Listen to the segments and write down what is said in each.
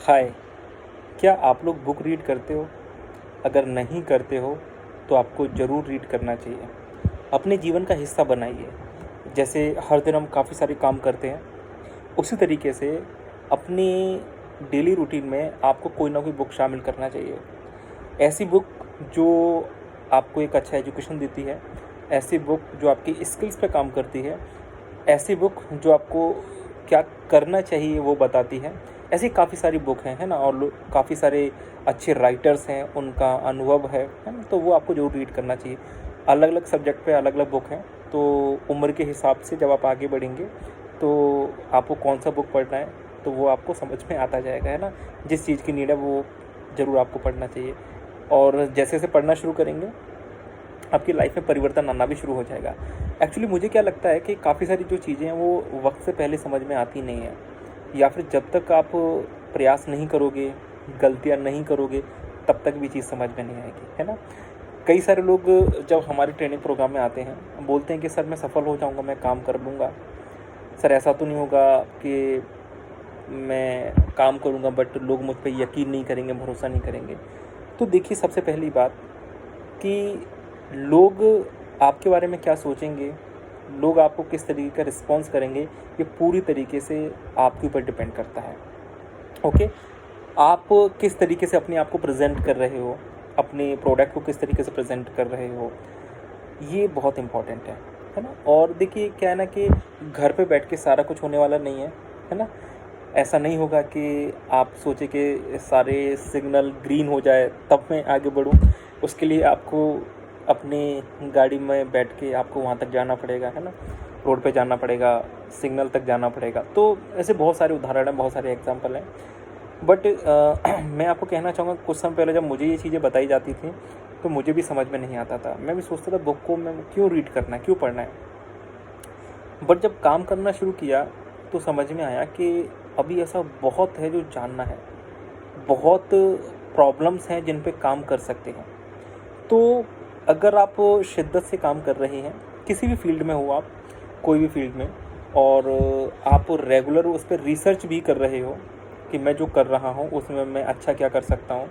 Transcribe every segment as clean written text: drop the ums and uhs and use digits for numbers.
हाय, क्या आप लोग बुक रीड करते हो? अगर नहीं करते हो तो आपको ज़रूर रीड करना चाहिए। अपने जीवन का हिस्सा बनाइए। जैसे हर दिन हम काफ़ी सारे काम करते हैं, उसी तरीके से अपनी डेली रूटीन में आपको कोई ना कोई बुक शामिल करना चाहिए। ऐसी बुक जो आपको एक अच्छा एजुकेशन देती है, ऐसी बुक जो आपकी स्किल्स पे काम करती है, ऐसी बुक जो आपको क्या करना चाहिए वो बताती है। ऐसी काफ़ी सारी बुक हैं, है ना? और काफ़ी सारे अच्छे राइटर्स हैं, उनका अनुभव है ना? तो वो आपको ज़रूर रीड करना चाहिए। अलग अलग सब्जेक्ट पे अलग अलग बुक हैं, तो उम्र के हिसाब से जब आप आगे बढ़ेंगे तो आपको कौन सा बुक पढ़ना है तो वो आपको समझ में आता जाएगा, है ना? जिस चीज़ की नीड है वो ज़रूर आपको पढ़ना चाहिए। और जैसे जैसे पढ़ना शुरू करेंगे आपकी लाइफ में परिवर्तन आना भी शुरू हो जाएगा। एक्चुअली मुझे क्या लगता है कि काफ़ी सारी जो चीज़ें हैं वो वक्त से पहले समझ में आती नहीं है, या फिर जब तक आप प्रयास नहीं करोगे, गलतियाँ नहीं करोगे, तब तक भी चीज़ समझ में नहीं आएगी, है ना? कई सारे लोग जब हमारे ट्रेनिंग प्रोग्राम में आते हैं बोलते हैं कि सर मैं सफल हो जाऊंगा, मैं काम कर लूँगा। सर ऐसा तो नहीं होगा कि मैं काम करूँगा बट लोग मुझ पर यकीन नहीं करेंगे, भरोसा नहीं करेंगे। तो देखिए, सबसे पहली बात कि लोग आपके बारे में क्या सोचेंगे, लोग आपको किस तरीके का रिस्पॉन्स करेंगे, ये पूरी तरीके से आपके ऊपर डिपेंड करता है। ओके, आप किस तरीके से अपने आप को प्रेजेंट कर रहे हो, अपने प्रोडक्ट को किस तरीके से प्रेजेंट कर रहे हो, ये बहुत इम्पॉर्टेंट है ना? और देखिए क्या है ना कि घर पे बैठ के सारा कुछ होने वाला नहीं है ना? ऐसा नहीं होगा कि आप सोचे कि सारे सिग्नल ग्रीन हो जाए तब मैं आगे बढ़ूँ। उसके लिए आपको अपनी गाड़ी में बैठ के आपको वहाँ तक जाना पड़ेगा, है ना? रोड पे जाना पड़ेगा, सिग्नल तक जाना पड़ेगा। तो ऐसे बहुत सारे उदाहरण हैं, बहुत सारे एग्जांपल हैं। बट मैं आपको कहना चाहूँगा, कुछ समय पहले जब मुझे ये चीज़ें बताई जाती थी तो मुझे भी समझ में नहीं आता था। मैं भी सोचता था बुक को मैं क्यों रीड करना है, क्यों पढ़ना है। बट जब काम करना शुरू किया तो समझ में आया कि अभी ऐसा बहुत है जो जानना है, बहुत प्रॉब्लम्स हैं जिन पे काम कर सकते हैं। तो अगर आप शिद्दत से काम कर रहे हैं, किसी भी फील्ड में हो आप, कोई भी फील्ड में, और आप रेगुलर उस पर रिसर्च भी कर रहे हो कि मैं जो कर रहा हूँ उसमें मैं अच्छा क्या कर सकता हूँ,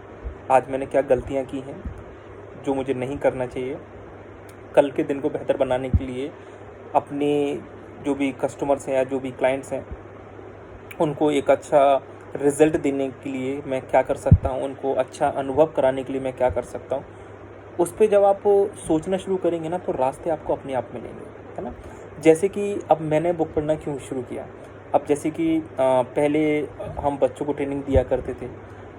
आज मैंने क्या गलतियाँ की हैं जो मुझे नहीं करना चाहिए, कल के दिन को बेहतर बनाने के लिए अपने जो भी कस्टमर्स हैं या जो भी क्लाइंट्स हैं उनको एक अच्छा रिज़ल्ट देने के लिए मैं क्या कर सकता हूँ, उनको अच्छा अनुभव कराने के लिए मैं क्या कर सकता हूँ, उस पे जब आप सोचना शुरू करेंगे ना तो रास्ते आपको अपने आप मिलेंगे, है ना? जैसे कि अब मैंने बुक पढ़ना क्यों शुरू किया। अब जैसे कि पहले हम बच्चों को ट्रेनिंग दिया करते थे,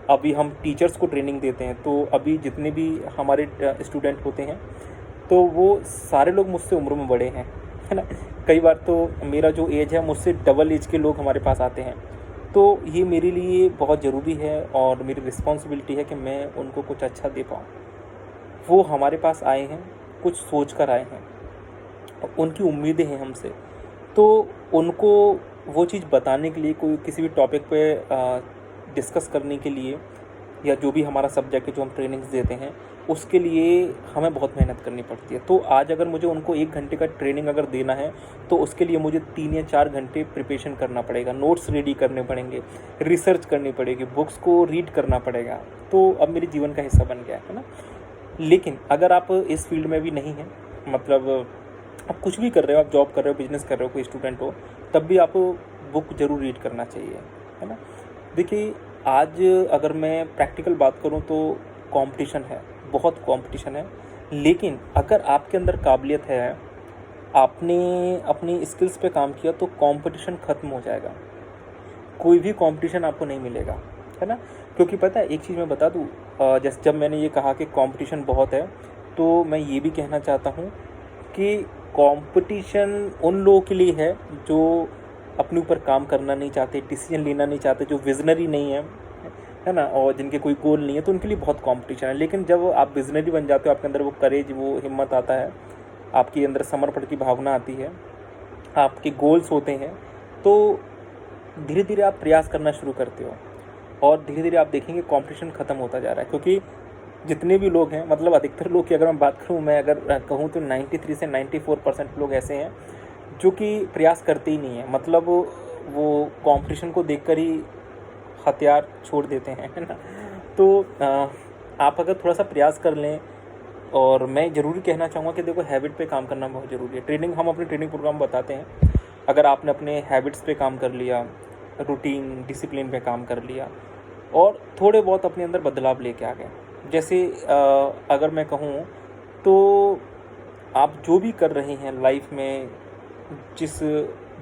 अभी हम टीचर्स को ट्रेनिंग देते हैं। तो अभी जितने भी हमारे स्टूडेंट होते हैं तो वो सारे लोग मुझसे उम्र में बड़े हैं, है ना? कई बार तो मेरा जो एज है मुझसे डबल एज के लोग हमारे पास आते हैं। तो ये मेरे लिए बहुत ज़रूरी है और मेरी रिस्पॉन्सिबिलिटी है कि मैं उनको कुछ अच्छा दे पाऊँ। वो हमारे पास आए हैं, कुछ सोच कर आए हैं, उनकी उम्मीदें हैं हमसे। तो उनको वो चीज़ बताने के लिए, कोई किसी भी टॉपिक पे डिस्कस करने के लिए, या जो भी हमारा सब्जेक्ट है जो हम ट्रेनिंग्स देते हैं उसके लिए हमें बहुत मेहनत करनी पड़ती है। तो आज अगर मुझे उनको 1 घंटे का ट्रेनिंग अगर देना है तो उसके लिए मुझे 3 या 4 घंटे प्रिपरेशन करना पड़ेगा, नोट्स रेडी करने पड़ेंगे, रिसर्च करनी पड़ेगी, बुक्स को रीड करना पड़ेगा। तो अब मेरे जीवन का हिस्सा बन गया है ना? लेकिन अगर आप इस फील्ड में भी नहीं हैं, मतलब आप कुछ भी कर रहे हो, आप जॉब कर रहे हो, बिजनेस कर रहे हो, कोई स्टूडेंट हो, तब भी आपको बुक ज़रूर रीड करना चाहिए, है ना? देखिए, आज अगर मैं प्रैक्टिकल बात करूं तो कंपटीशन है, बहुत कंपटीशन है। लेकिन अगर आपके अंदर काबिलियत है, आपने अपनी स्किल्स पे काम किया, तो कंपटीशन ख़त्म हो जाएगा। कोई भी कंपटीशन आपको नहीं मिलेगा, है ना? क्योंकि पता है, एक चीज़ मैं बता दूँ, जैसे जब मैंने ये कहा कि कंपटीशन बहुत है, तो मैं ये भी कहना चाहता हूँ कि कंपटीशन उन लोगों के लिए है जो अपने ऊपर काम करना नहीं चाहते, डिसीजन लेना नहीं चाहते, जो विजनरी नहीं है ना? और जिनके कोई गोल नहीं है, तो उनके लिए बहुत कंपटीशन है। लेकिन जब आप विजनरी बन जाते हो, आपके अंदर वो करेज, वो हिम्मत आता है, आपके अंदर समर्पण की भावना आती है, आपके गोल्स होते हैं, तो धीरे धीरे आप प्रयास करना शुरू करते हो और धीरे धीरे आप देखेंगे कंपटीशन ख़त्म होता जा रहा है। क्योंकि जितने भी लोग हैं, मतलब अधिकतर लोग की अगर मैं बात करूँ, मैं अगर कहूँ तो 93 से 94% लोग ऐसे हैं जो कि प्रयास करते ही नहीं हैं। मतलब वो कंपटीशन को देखकर ही हथियार छोड़ देते हैं, है ना। तो आप अगर थोड़ा सा प्रयास कर लें, और मैं ज़रूरी कहना चाहूँगा कि देखो हैबिट पे काम करना बहुत ज़रूरी है। ट्रेनिंग, हम अपने ट्रेनिंग प्रोग्राम बताते हैं, अगर आपने अपने हैबिट्स पे काम कर लिया, रूटीन डिसिप्लिन पे काम कर लिया और थोड़े बहुत अपने अंदर बदलाव लेके आ गए, जैसे अगर मैं कहूँ तो आप जो भी कर रहे हैं लाइफ में, जिस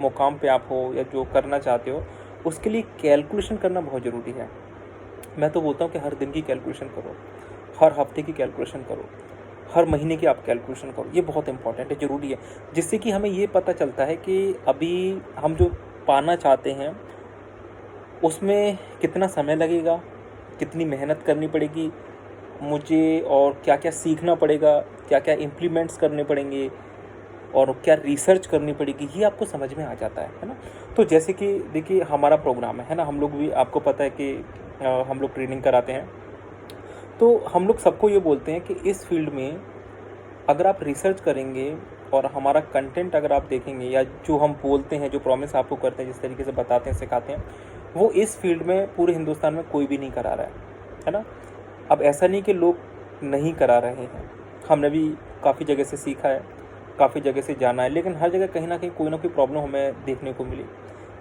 मुकाम पे आप हो या जो करना चाहते हो, उसके लिए कैलकुलेशन करना बहुत ज़रूरी है। मैं तो बोलता हूँ कि हर दिन की कैलकुलेशन करो, हर हफ्ते की कैलकुलेशन करो, हर महीने की आप कैलकुलेशन करो। ये बहुत इंपॉर्टेंट है, ज़रूरी है, जिससे कि हमें ये पता चलता है कि अभी हम जो पाना चाहते हैं उसमें कितना समय लगेगा, कितनी मेहनत करनी पड़ेगी मुझे, और क्या क्या सीखना पड़ेगा, क्या क्या इम्प्लीमेंट्स करने पड़ेंगे, और क्या रिसर्च करनी पड़ेगी, ये आपको समझ में आ जाता है ना। तो जैसे कि देखिए हमारा प्रोग्राम है ना, हम लोग भी, आपको पता है कि हम लोग ट्रेनिंग कराते हैं, तो हम लोग सबको ये बोलते हैं कि इस फील्ड में अगर आप रिसर्च करेंगे और हमारा कंटेंट अगर आप देखेंगे, या जो हम बोलते हैं, जो प्रॉमिस आपको करते हैं, जिस तरीके से बताते हैं, सिखाते हैं, वो इस फील्ड में पूरे हिंदुस्तान में कोई भी नहीं करा रहा है ना। अब ऐसा नहीं कि लोग नहीं करा रहे हैं, हमने भी काफ़ी जगह से सीखा है, काफ़ी जगह से जाना है, लेकिन हर जगह कहीं ना कोई प्रॉब्लम हमें देखने को मिली।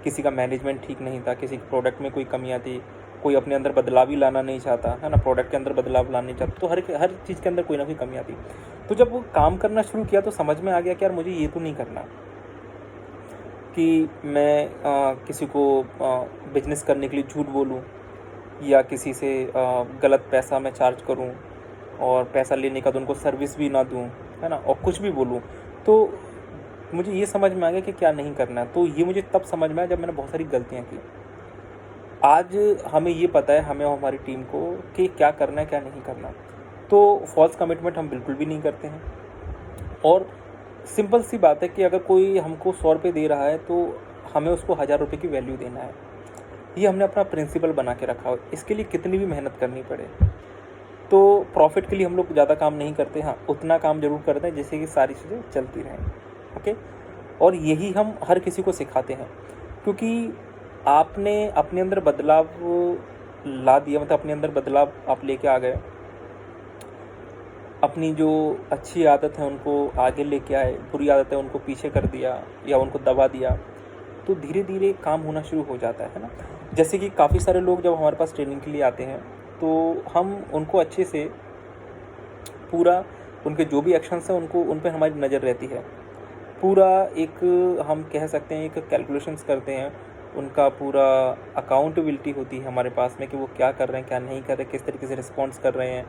किसी का मैनेजमेंट ठीक नहीं था, किसी के प्रोडक्ट में कोई कमियाँ थी, कोई अपने अंदर बदलाव ही लाना नहीं चाहता, है ना, प्रोडक्ट के अंदर बदलाव लाना नहीं चाहता, तो हर चीज़ के अंदर कोई ना कोई कमियाँ थी। तो जब वो काम करना शुरू किया तो समझ में आ गया कि यार मुझे ये तो नहीं करना कि मैं किसी को बिजनेस करने के लिए झूठ बोलूँ, या किसी से गलत पैसा मैं चार्ज करूँ, और पैसा लेने का तो उनको सर्विस भी ना दूँ, है ना, और कुछ भी बोलूँ। तो मुझे ये समझ में आ गया कि क्या नहीं करना है। तो ये मुझे तब समझ में आया जब मैंने बहुत सारी गलतियाँ की। आज हमें ये पता है, हमें और हमारी टीम को, कि क्या करना है क्या नहीं करना। तो फॉल्स कमिटमेंट हम बिल्कुल भी नहीं करते हैं, और सिंपल सी बात है कि अगर कोई हमको 100 रुपये दे रहा है तो हमें उसको 1000 रुपये की वैल्यू देना है। ये हमने अपना प्रिंसिपल बना के रखा हो, इसके लिए कितनी भी मेहनत करनी पड़े। तो प्रॉफिट के लिए हम लोग ज़्यादा काम नहीं करते, हाँ उतना काम जरूर करते हैं जिससे कि सारी चीज़ें चलती रहें। ओके, और यही हम हर किसी को सिखाते हैं, क्योंकि आपने अपने अंदर बदलाव ला दिया, मतलब अपने अंदर बदलाव आप लेके आ गए, अपनी जो अच्छी आदत है उनको आगे लेके आए, बुरी आदत है उनको पीछे कर दिया या उनको दबा दिया, तो धीरे धीरे काम होना शुरू हो जाता है ना। जैसे कि काफ़ी सारे लोग जब हमारे पास ट्रेनिंग के लिए आते हैं तो हम उनको अच्छे से पूरा, उनके जो भी एक्शंस हैं उनको, उन पर हमारी नज़र रहती है, पूरा एक हम कह सकते हैं एक कैलकुलेशंस करते हैं, उनका पूरा अकाउंटेबिलिटी होती है हमारे पास में कि वो क्या कर रहे हैं क्या नहीं कर रहे, किस तरीके से रिस्पॉन्स कर रहे हैं,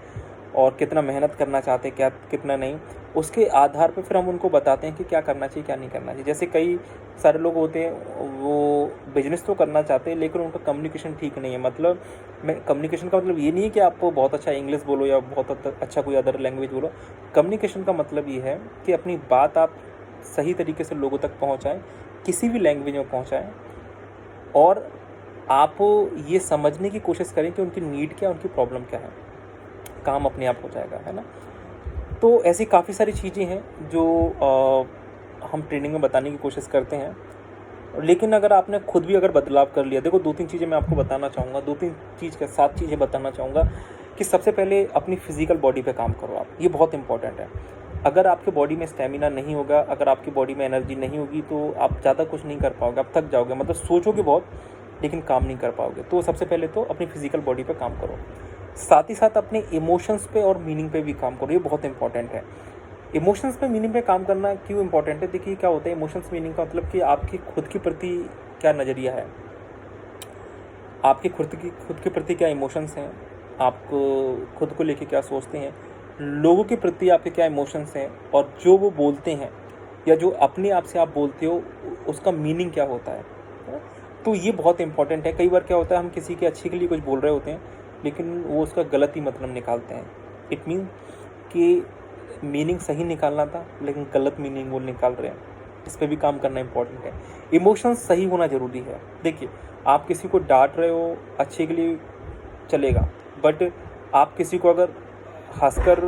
और कितना मेहनत करना चाहते हैं, क्या कितना नहीं। उसके आधार पर फिर हम उनको बताते हैं कि क्या करना चाहिए क्या नहीं करना चाहिए। जैसे कई सारे लोग होते हैं वो बिजनेस तो करना चाहते हैं लेकिन उनका कम्युनिकेशन ठीक नहीं है। मतलब मैं कम्युनिकेशन का मतलब ये नहीं है कि आप बहुत अच्छा इंग्लिश बोलो या बहुत अच्छा कोई अदर लैंग्वेज बोलो। कम्युनिकेशन का मतलब ये है कि अपनी बात आप सही तरीके से लोगों तक पहुँचाएँ, किसी भी लैंग्वेज में पहुँचाएँ, और आप ये समझने की कोशिश करें कि उनकी नीड क्या है, उनकी प्रॉब्लम क्या है, काम अपने आप हो जाएगा, है ना। तो ऐसी काफ़ी सारी चीज़ें हैं जो हम ट्रेनिंग में बताने की कोशिश करते हैं। लेकिन अगर आपने खुद भी अगर बदलाव कर लिया, देखो 2-3 चीज़ें मैं आपको बताना चाहूँगा, 2-3 चीज़ क्या 7 चीज़ें बताना चाहूँगा कि सबसे पहले अपनी फिज़िकल बॉडी पे काम करो आप, ये बहुत इंपॉर्टेंट है। अगर आपके बॉडी में स्टैमिना नहीं होगा, अगर आपकी बॉडी में एनर्जी नहीं होगी तो आप ज़्यादा कुछ नहीं कर पाओगे, आप थक जाओगे, मतलब सोचोगे बहुत लेकिन काम नहीं कर पाओगे। तो सबसे पहले तो अपनी फिज़िकल बॉडी पे काम करो, साथ ही साथ अपने इमोशंस पे और मीनिंग पे भी काम करो, ये बहुत इंपॉर्टेंट है। इमोशंस पे मीनिंग पे काम करना क्यों इंपॉर्टेंट है? देखिए क्या होता है इमोशंस मीनिंग का मतलब कि आपकी खुद के प्रति क्या नज़रिया है, आपके खुद के प्रति क्या इमोशंस हैं, आपको खुद को लेके क्या सोचते हैं, लोगों के प्रति आपके क्या इमोशंस हैं, और जो वो बोलते हैं या जो अपने आप से आप बोलते हो उसका मीनिंग क्या होता है। तो ये बहुत इंपॉर्टेंट है। कई बार क्या होता है हम किसी के अच्छे के लिए कुछ बोल रहे होते हैं लेकिन वो उसका गलत ही मतलब निकालते हैं। इट मीन कि मीनिंग सही निकालना था लेकिन गलत मीनिंग वो निकाल रहे हैं, इस पर भी काम करना इंपॉर्टेंट है। इमोशंस सही होना ज़रूरी है। देखिए आप किसी को डांट रहे हो अच्छे के लिए चलेगा, बट आप किसी को अगर हंसकर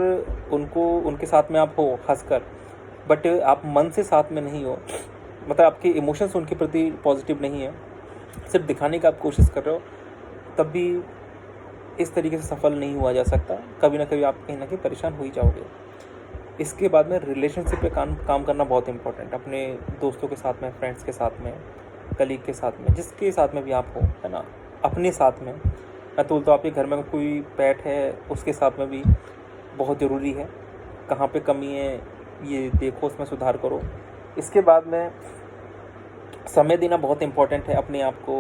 उनको उनके साथ में आप हो हंसकर, बट आप मन से साथ में नहीं हो, मतलब आपके इमोशंस उनके प्रति पॉजिटिव नहीं है, सिर्फ दिखाने का आप कोशिश कर रहे हो, तब भी इस तरीके से सफल नहीं हुआ जा सकता। कभी ना कभी आप कहीं ना कहीं परेशान हो ही जाओगे। इसके बाद में रिलेशनशिप पे काम करना बहुत इंपॉर्टेंट है, अपने दोस्तों के साथ में, फ्रेंड्स के साथ में, कलीग के साथ में, जिसके साथ में भी आप हो, है ना, अपने साथ में। मैं तो बोलता हूँ आपके घर में कोई पेट है उसके साथ में भी बहुत ज़रूरी है। कहाँ पे कमी है ये देखो, उसमें सुधार करो। इसके बाद में समय देना बहुत इम्पोर्टेंट है अपने आप को,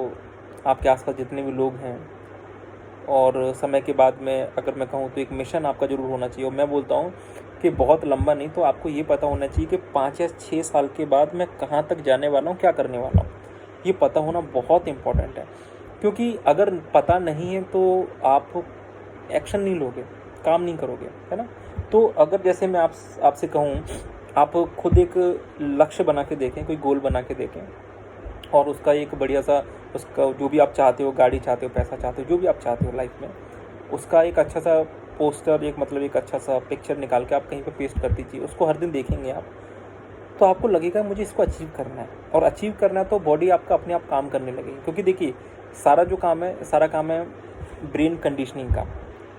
आपके आसपास जितने भी लोग हैं। और समय के बाद में अगर मैं कहूँ तो एक मिशन आपका ज़रूर होना चाहिए। और मैं बोलता हूँ कि बहुत लंबा नहीं तो आपको ये पता होना चाहिए कि 5 या 6 साल के बाद मैं कहाँ तक जाने वाला हूँ, क्या करने वाला हूँ। ये पता होना बहुत इम्पोर्टेंट है, क्योंकि अगर पता नहीं है तो आप एक्शन नहीं लोगे, काम नहीं करोगे, है ना। तो अगर जैसे मैं आपसे कहूँ, आप खुद एक लक्ष्य बना के देखें, कोई गोल बना के देखें, और उसका एक बढ़िया सा, उसका जो भी आप चाहते हो, गाड़ी चाहते हो, पैसा चाहते हो, जो भी आप चाहते हो लाइफ में, उसका एक अच्छा सा पोस्टर, एक मतलब एक अच्छा सा पिक्चर निकाल के आप कहीं पे पेस्ट कर दीजिए। उसको हर दिन देखेंगे आप, तो आपको लगेगा मुझे इसको अचीव करना है। और अचीव करना है तो बॉडी आपका अपने आप काम करने लगेगी, क्योंकि देखिए सारा जो काम है, सारा काम है ब्रेन कंडीशनिंग का।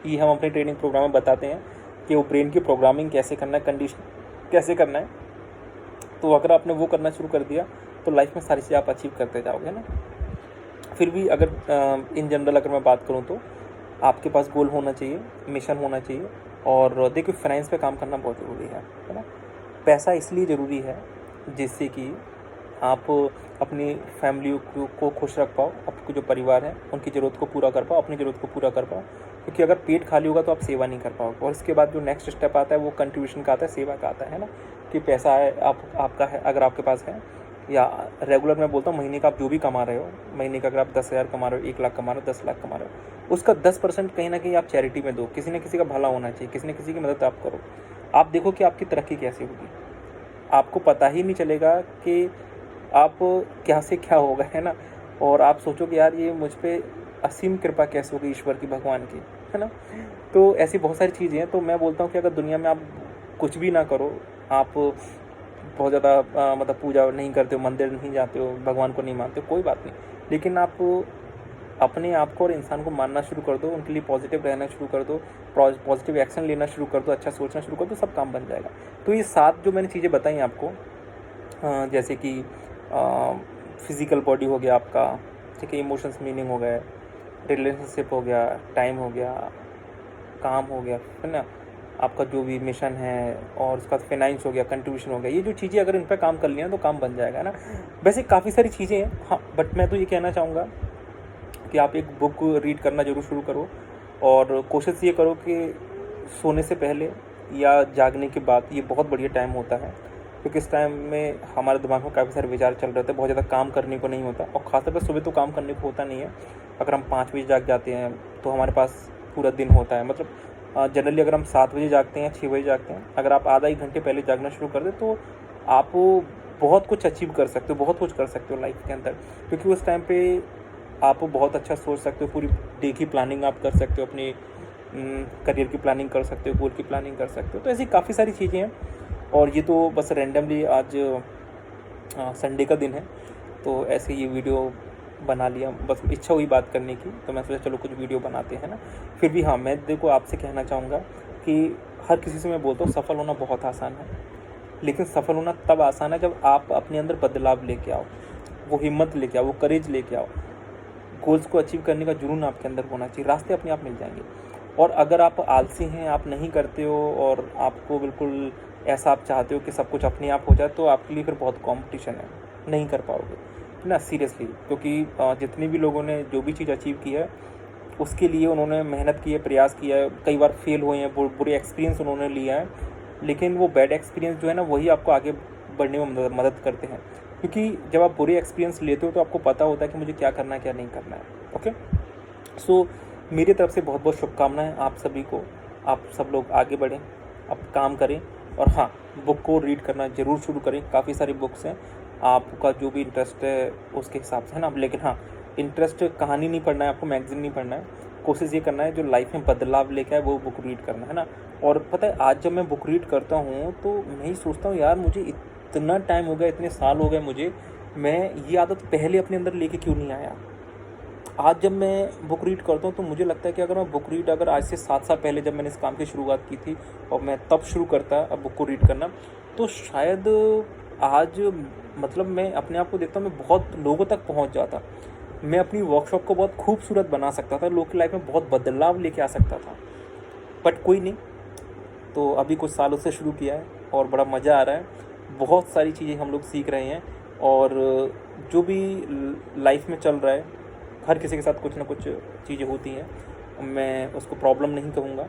ये हम अपने ट्रेनिंग प्रोग्राम में बताते हैं कि वो ब्रेन की प्रोग्रामिंग कैसे करना है, कंडीशन कैसे करना है। तो अगर आपने वो करना शुरू कर दिया तो लाइफ में सारी चीज़ें आप अचीव करते जाओगे ना। फिर भी अगर इन जनरल अगर मैं बात करूँ तो आपके पास गोल होना चाहिए, मिशन होना चाहिए। और देखिए फाइनेंस पे काम करना बहुत ज़रूरी है ना। पैसा इसलिए ज़रूरी है जिससे कि आप अपनी फैमिली को खुश रख पाओ, आपको जो परिवार है उनकी ज़रूरत को पूरा कर पाओ, अपनी ज़रूरत को पूरा कर पाओ। क्योंकि अगर पेट खाली होगा तो आप सेवा नहीं कर पाओगे। और इसके बाद जो नेक्स्ट स्टेप आता है वो कंट्रीब्यूशन का आता है, सेवा का आता है ना। कि पैसा है आपका है, अगर आपके पास है, या रेगुलर मैं बोलता हूँ महीने का आप जो भी कमा रहे हो, महीने का अगर आप 10,000 कमा रहे हो, 1 लाख कमा रहे हो, 10 लाख कमा रहे हो, उसका 10% कहीं ना कहीं आप चैरिटी में दो। किसी न किसी का भला होना चाहिए, किसी न किसी की मदद आप करो। आप देखो कि आपकी तरक्की कैसे होगी, आपको पता ही नहीं चलेगा कि आप क्या से क्या होगा, है ना। और आप सोचोगे यार ये मुझ पे असीम कृपा कैसे होगी ईश्वर की, भगवान की, है ना। तो ऐसी बहुत सारी चीज़ें हैं। तो मैं बोलता हूँ कि अगर दुनिया में आप कुछ भी ना करो, आप बहुत ज़्यादा मतलब पूजा नहीं करते हो, मंदिर नहीं जाते हो, भगवान को नहीं मानते हो, कोई बात नहीं, लेकिन आप अपने आप को और इंसान को मानना शुरू कर दो, उनके लिए पॉजिटिव रहना शुरू कर दो, पॉजिटिव एक्शन लेना शुरू कर दो, अच्छा सोचना शुरू कर दो, सब काम बन जाएगा। तो ये 7 जो मैंने चीज़ें बताई आपको, जैसे कि फिज़िकल बॉडी हो गया आपका, ठीक है, इमोशंस मीनिंग हो गए, रिलेशनशिप हो गया, टाइम हो गया, काम हो गया, है ना, आपका जो भी मिशन है, और उसका फाइनेंस हो गया, कंट्रीब्यूशन हो गया। ये जो चीज़ें अगर इन पर काम कर लिया तो काम बन जाएगा ना। वैसे काफ़ी सारी चीज़ें हैं, हाँ, बट मैं तो ये कहना चाहूँगा कि आप एक बुक रीड करना ज़रूर शुरू करो। और कोशिश ये करो कि सोने से पहले या जागने के बाद, ये बहुत बढ़िया टाइम होता है, क्योंकि इस टाइम में हमारे दिमाग में काफ़ी सारे विचार चल रहे होते हैं, बहुत ज़्यादा काम करने को नहीं होता। और ख़ासतौर पर सुबह तो काम करने को होता नहीं है। अगर हम 5 बजे जाग जाते हैं तो हमारे पास पूरा दिन होता है। मतलब जनरली अगर हम 7 बजे जागते हैं, 6 बजे जागते हैं, अगर आप आधा 1 घंटे पहले जागना शुरू कर दें तो आप बहुत कुछ अचीव कर सकते हो, बहुत कुछ कर सकते हो लाइफ के अंदर। क्योंकि उस टाइम पे आप बहुत अच्छा सोच सकते हो, पूरी डे की प्लानिंग आप कर सकते हो, अपनी करियर की प्लानिंग कर सकते हो, गोल की प्लानिंग कर सकते हो। तो ऐसी काफ़ी सारी चीज़ें हैं। और ये तो बस रैंडमली आज संडे का दिन है तो ऐसे ये वीडियो बना लिया, बस इच्छा हुई बात करने की, तो मैं सोचा चलो कुछ वीडियो बनाते हैं ना। फिर भी हाँ, मैं देखो आपसे कहना चाहूँगा कि हर किसी से मैं बोलता हूँ सफल होना बहुत आसान है, लेकिन सफल होना तब आसान है जब आप अपने अंदर बदलाव लेके आओ, वो हिम्मत लेके आओ, वो करेज लेके आओ। गोल्स को अचीव करने का जुनून आपके अंदर होना चाहिए, रास्ते अपने आप मिल जाएंगे। और अगर आप आलसी हैं, आप नहीं करते हो, और आपको बिल्कुल ऐसा आप चाहते हो कि सब कुछ अपने आप हो जाए, तो आपके लिए फिर बहुत कंपटीशन है, नहीं कर पाओगे ना, सीरियसली। क्योंकि जितने भी लोगों ने जो भी चीज़ अचीव की है उसके लिए उन्होंने मेहनत की है, प्रयास किया है, कई बार फेल हुए हैं, बुरे एक्सपीरियंस उन्होंने लिया है, लेकिन वो बैड एक्सपीरियंस जो है ना वही आपको आगे बढ़ने में मदद करते हैं। क्योंकि जब आप बुरे एक्सपीरियंस लेते हो तो आपको पता होता है कि मुझे क्या करना है, क्या नहीं करना है। ओके, सो मेरी तरफ से बहुत बहुत शुभकामनाएं आप सभी को। आप सब लोग आगे बढ़ें, आप काम करें, और हाँ, बुक को रीड करना ज़रूर शुरू करें। काफ़ी सारी बुक्स हैं, आपका जो भी इंटरेस्ट है उसके हिसाब से, है ना। लेकिन हाँ, इंटरेस्ट कहानी नहीं पढ़ना है आपको, मैगजीन नहीं पढ़ना है। कोशिश ये करना है जो लाइफ में बदलाव लेके आए वो बुक रीड करना है ना। और पता है आज जब मैं बुक रीड करता हूँ तो मैं ही सोचता हूँ यार मुझे इतना टाइम हो गया, इतने साल हो गए मुझे, मैं ये आदत पहले अपने अंदर लेके क्यों नहीं आया। आज जब मैं बुक रीड करता हूँ तो मुझे लगता है कि अगर मैं बुक रीड अगर आज से 7 साल पहले जब मैंने इस काम की शुरुआत की थी और मैं तब शुरू करता अब बुक को रीड करना, तो शायद आज मतलब मैं अपने आप को देखता हूँ मैं बहुत लोगों तक पहुँच जाता। मैं अपनी वर्कशॉप को बहुत खूबसूरत बना सकता था, लोगों की लाइफ में बहुत बदलाव लेके आ सकता था। बट कोई नहीं, तो अभी कुछ सालों से शुरू किया है और बड़ा मज़ा आ रहा है। बहुत सारी चीज़ें हम लोग सीख रहे हैं और जो भी लाइफ में चल रहा है, हर किसी के साथ कुछ ना कुछ चीज़ें होती हैं। मैं उसको प्रॉब्लम नहीं कहूँगा,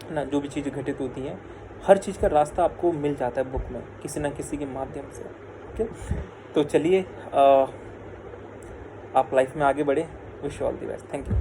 है ना। जो भी चीज़ें घटित होती हैं, हर चीज़ का रास्ता आपको मिल जाता है बुक में किसी न किसी के माध्यम से। ओके, तो चलिए आप लाइफ में आगे बढ़े। Wish you all the best. Thank you.